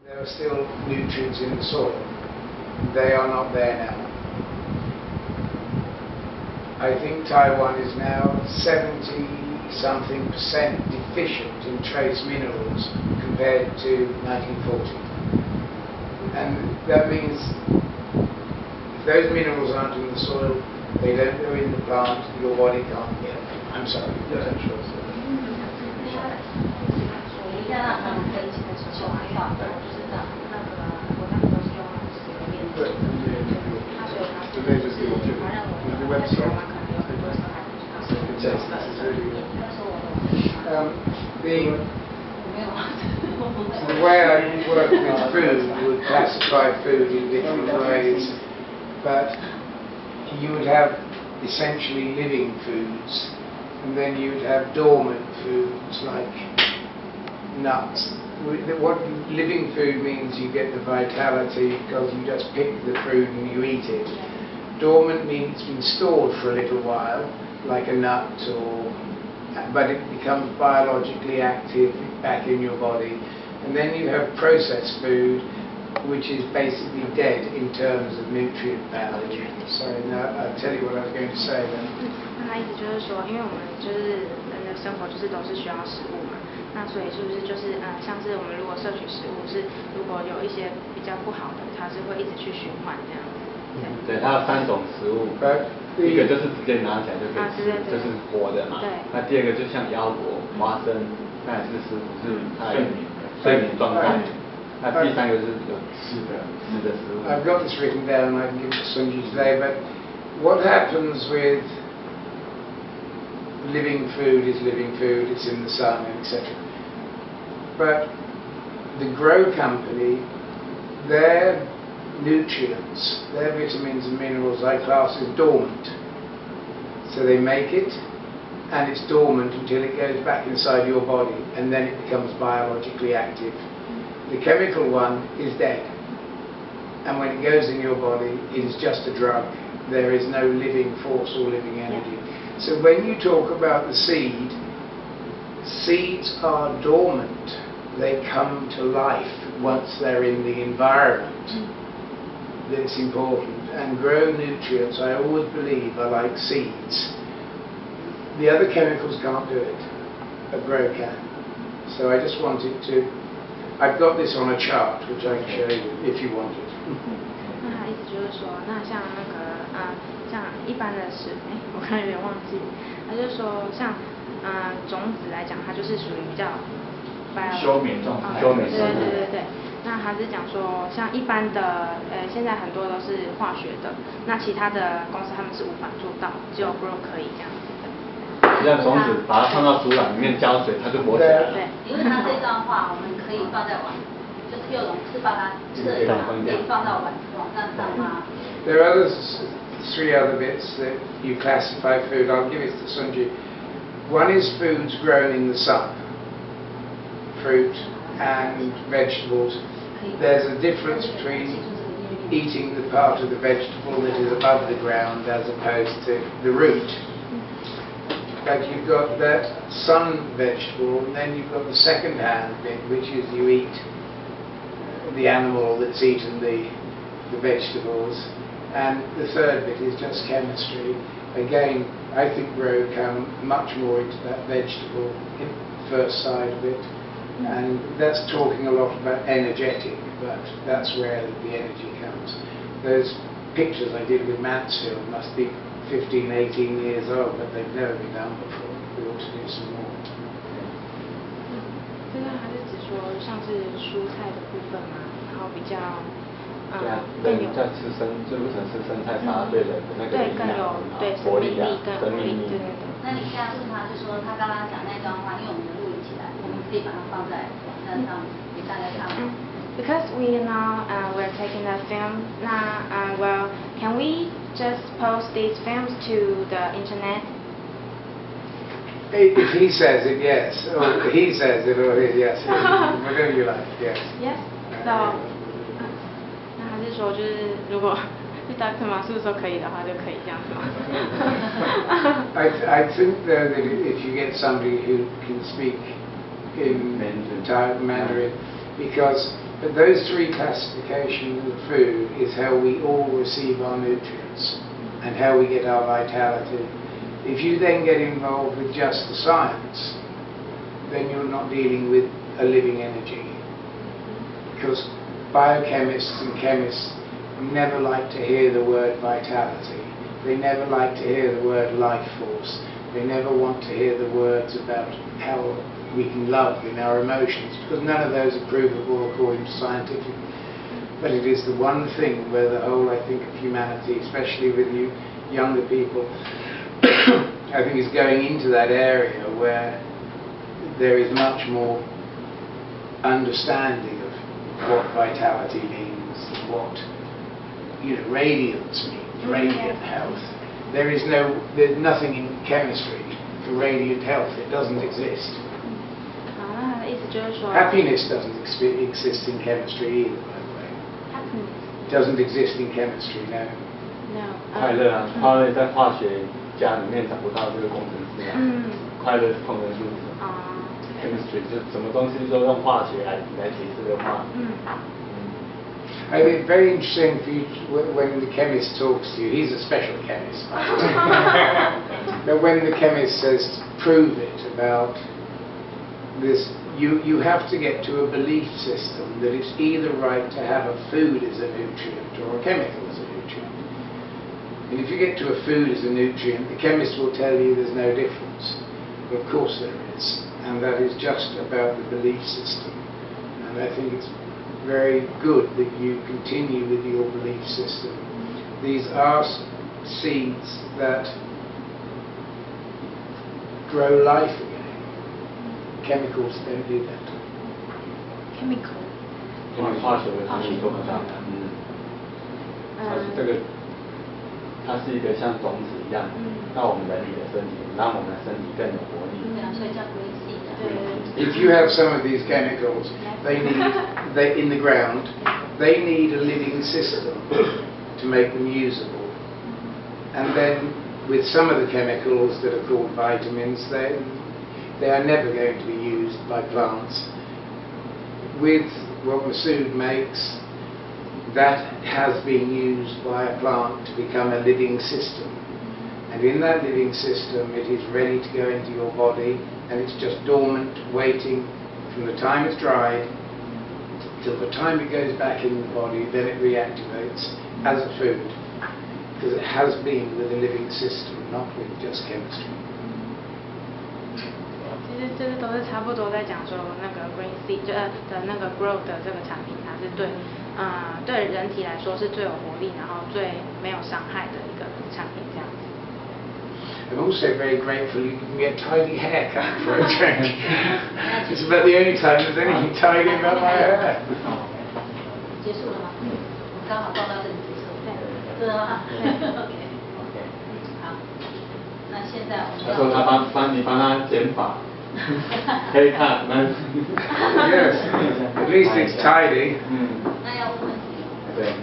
There are still nutrients in the soil. They are not there now. I think Taiwan is now 70-something% deficient in trace minerals compared to 1940. And that means if those minerals aren't in the soil, they don't go in the plant, your body can't get them. I'm sorry. The way I work with food would classify food in different ways, but you would have essentially living foods, and then you would have dormant foods like nuts. What living food means, you get the vitality because you just pick the fruit and you eat it. Dormant means it's been stored for a little while, like a nut, but it becomes biologically active back in your body. And then you have processed food, which is basically dead in terms of nutrient value. So now I'll tell you what I was going to say then. 那意思就是说，因为我们就是人的生活都是需要食物嘛，那所以是不是就是像是我们如果摄取食物是如果有一些比较不好的，它是会一直去循环这样子。对，它有3种食物，一个就是直接拿起来就可以吃，就是活的嘛。对。那第二个就像腰果、花生，那也是食物，是它的睡眠状态。那第三个是有吃的食物。I've got this written down. I can give it to Sunji today. But what happens with living food is living food. It's in the sun, etc. But the grow company, their nutrients, their vitamins and minerals, I class as dormant. So they make it, and it's dormant until it goes back inside your body, and then it becomes biologically active. The chemical one is dead, and when it goes in your body, it is just a drug. There is no living force or living energy. So when you talk about the seed, seeds are dormant. They come to life once they're in the environment. That's important. And grow nutrients, I always believe, are like seeds. The other chemicals can't do it. A grow can. So I just wanted to. I've got this on a chart, which I can show you if you want it. 那他意思就是说，那像像一般的我刚才有点忘记，他就说像种子来讲，它就是属于比较休眠状态。对。那他是讲说，像一般的现在很多都是化学的，那其他的公司他们是无法做到，只有 grow 可以这样子的。就像种子把它放到土壤里面浇水，它就活起来了。对。因为它这段话我们可以放在就是有种是把它可以放到网站上吗？ There are 3 other bits that you classify food. I'll give it to Sunji. One is foods grown in the sun, fruit and vegetables. There's a difference between eating the part of the vegetable that is above the ground as opposed to the root. But you've got that sun vegetable, and then you've got the second-hand bit, which is you eat the animal that's eaten the vegetables. And the third bit is just chemistry. Again, I think grow come much more into that vegetable first side of it. And that's talking a lot about energetic, but that's where the energy comes. Those pictures I did with Mansfield must be 15, 18 years old, but they've never been done before. We ought to do some more. 这个还是指说像是蔬菜的部分嘛，然后比较更有在吃就不能吃生菜沙对人的那个对更有活力生命力，对。那你下次他就说他刚刚讲那段话，因为我们录起来，我们可以把它放在网站上给大家看吗？ Because we now we're taking the film now, well, can we just post these films to the internet? If he says it, yes. Or he says it, or yes. Whatever you like, yes. Yes. So. 那还是说，就是如果Dr. Masu 说可以的话，就可以这样子吗？ I think though that if you get somebody who can speak in Mandarin, because But those three classifications of food is how we all receive our nutrients and how we get our vitality. If you then get involved with just the science, then you're not dealing with a living energy. Because biochemists and chemists never like to hear the word vitality. They never like to hear the word life force. They never want to hear the words about how we can love in our emotions, because none of those are provable according to scientific. But it is the one thing where the whole, I think, of humanity, especially with you younger people, I think is going into that area where there is much more understanding of what vitality means, what radiance means, radiant health. There's nothing in chemistry for radiant health. It doesn't exist. Happiness doesn't exist in chemistry either, by the way. It doesn't exist in chemistry, no. No. 快乐啊，快乐在化学家里面找不到这个工程师啊。快乐是工程师。Chemistry 就什么东西都用化学来解释的话。I think it's very interesting for you when the chemist talks to you. He's a special chemist, by the way. But when the chemist says prove it about this, you have to get to a belief system that it's either right to have a food as a nutrient or a chemical as a nutrient. And if you get to a food as a nutrient, the chemist will tell you there's no difference. But of course there is. And that is just about the belief system. And I think it's very good that you continue with your belief system. These are seeds that grow life again. Chemicals don't do that. Chemical. 化学的东西做不到的。它是一个像种子一样，到我们人体的身体，让我们的身体更有活力。所以叫 green seed。If you have some of these chemicals, in the ground, they need a living system to make them usable. And then with some of the chemicals that are called vitamins, they are never going to be used by plants. With what Masood makes, that has been used by a plant to become a living system. And in that living system, it is ready to go into your body, and it's just dormant, waiting from the time it's dried till the time it goes back in the body, then it reactivates as a food, because it has been with a living system, not with just chemistry. 其实这都是差不多在讲说那个 green seed 的那个 grow 的这个产品，它是对人体来说是最有活力，然后最没有伤害的一个产品这样子。I'm also very grateful you give me a tidy haircut for a change. It's about the only time there's anything tidy about my hair. 结束了吗？我刚好报到这里结束。对。对啊。OK。好。那现在我们。他说他帮他剪发。haircut， Yes. At least it's tidy. 那要问问题。对。